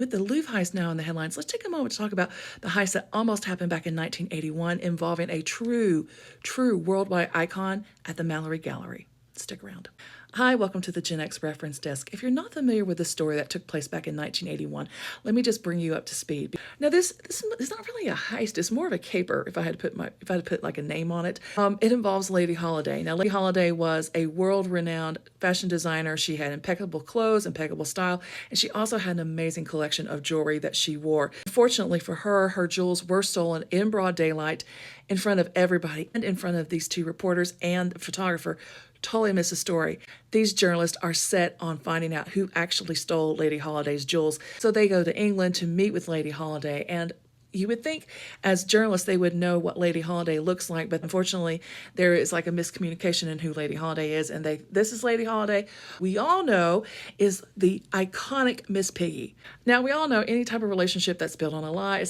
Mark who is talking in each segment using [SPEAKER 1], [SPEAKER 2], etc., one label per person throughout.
[SPEAKER 1] With the Louvre heist now in the headlines, let's take a moment to talk about the heist that almost happened back in 1981 involving a true worldwide icon at the Mallory Gallery. Stick around. Hi, welcome to the Gen X Reference Desk. If you're not familiar with the story that took place back in 1981, let me just bring you up to speed. Now, this is not really a heist; it's more of a caper. If I had to put like a name on it, it involves Lady Holiday. Now, Lady Holiday was a world-renowned fashion designer. She had impeccable clothes, impeccable style, and she also had an amazing collection of jewelry that she wore. Fortunately for her, her jewels were stolen in broad daylight, in front of everybody, and in front of these two reporters and the photographer. Totally miss the story. These journalists are set on finding out who actually stole Lady Holiday's jewels. So they go to England to meet with Lady Holiday, and you would think as journalists they would know what Lady Holiday looks like, but unfortunately there is like a miscommunication in who Lady Holiday is, and this is Lady Holiday we all know is the iconic Miss Piggy. Now we all know any type of relationship that's built on a lie,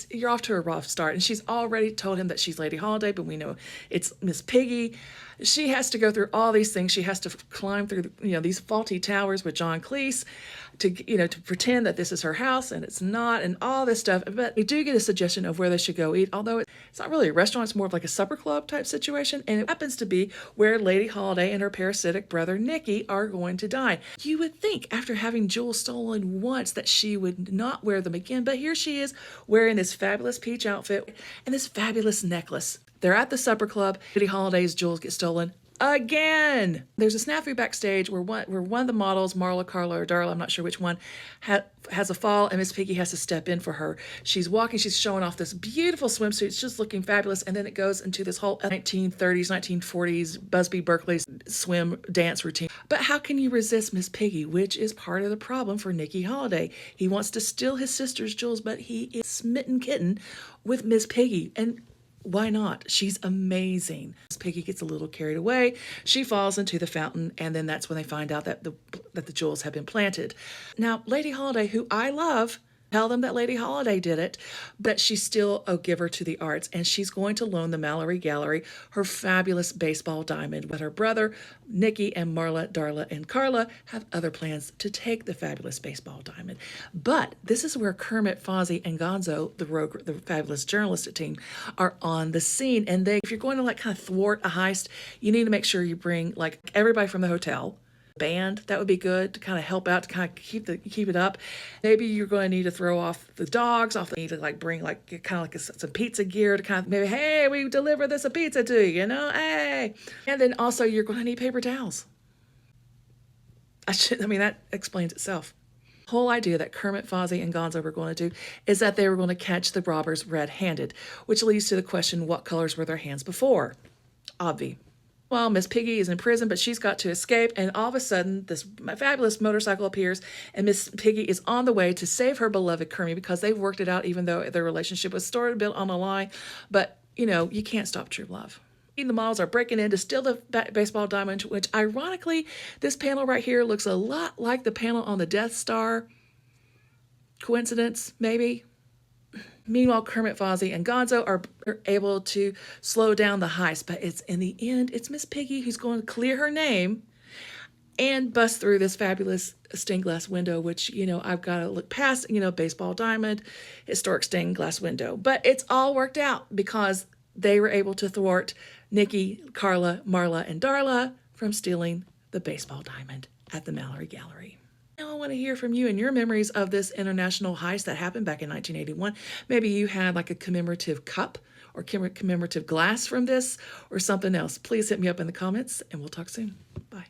[SPEAKER 1] you're off to a rough start, and she's already told him that she's Lady Holiday, but we know it's Miss Piggy. She has to go through all these things. She has to climb through, these faulty towers with John Cleese to pretend that this is her house and it's not, and all this stuff. But we do get a suggestion of where they should go eat, although it's not really a restaurant. It's more of like a supper club type situation. And it happens to be where Lady Holiday and her parasitic brother Nicky are going to dine. You would think after having jewels stolen once that she would not wear them again. But here she is wearing this fabulous peach outfit and this fabulous necklace. They're at the supper club. Lady Holiday's jewels get stolen again. There's a snafu backstage where one of the models, Marla, Carla, or Darla, I'm not sure which one, has a fall, and Miss Piggy has to step in for her. She's walking, she's showing off this beautiful swimsuit. It's just looking fabulous, and then it goes into this whole 1930s, 1940s Busby Berkeley's swim dance routine. But how can you resist Miss Piggy, which is part of the problem for Nicky Holiday? He wants to steal his sister's jewels, but he is smitten kitten with Miss Piggy, and why not? She's amazing. Miss Piggy gets a little carried away. She falls into the fountain, and then that's when they find out that the jewels have been planted. Now, Lady Holiday, who I love, tell them that Lady Holiday did it, but she's still a giver to the arts, and she's going to loan the Mallory Gallery her fabulous baseball diamond. But her brother, Nicky, and Marla, Darla, and Carla have other plans to take the fabulous baseball diamond. But this is where Kermit, Fozzie, and Gonzo, the fabulous journalistic team, are on the scene. And if you're going to kind of thwart a heist, you need to make sure you bring like everybody from the hotel. Band, that would be good to kind of help out, to kind of keep it up. Maybe you're going to need to throw off the dogs, need to bring some pizza gear to kind of maybe, hey, we deliver this a pizza to you, hey. And then also you're going to need paper towels. That explains itself. The whole idea that Kermit, Fozzie, and Gonzo were going to do is that they were going to catch the robbers red-handed, which leads to the question, what colors were their hands before? Obvi. Well, Miss Piggy is in prison, but she's got to escape, and all of a sudden, this fabulous motorcycle appears, and Miss Piggy is on the way to save her beloved Kermit because they've worked it out, even though their relationship was sort of built on a lie. But, you can't stop true love. The models are breaking in to steal the baseball diamond, which, ironically, this panel right here looks a lot like the panel on the Death Star. Coincidence, maybe? Meanwhile, Kermit, Fozzie, and Gonzo are able to slow down the heist, but in the end, it's Miss Piggy who's going to clear her name and bust through this fabulous stained glass window, which, I've got to look past, baseball diamond, historic stained glass window. But it's all worked out because they were able to thwart Nicky, Carla, Marla, and Darla from stealing the baseball diamond at the Mallory Gallery. Now I want to hear from you and your memories of this international heist that happened back in 1981. Maybe you had like a commemorative cup or commemorative glass from this or something else. Please hit me up in the comments, and we'll talk soon. Bye.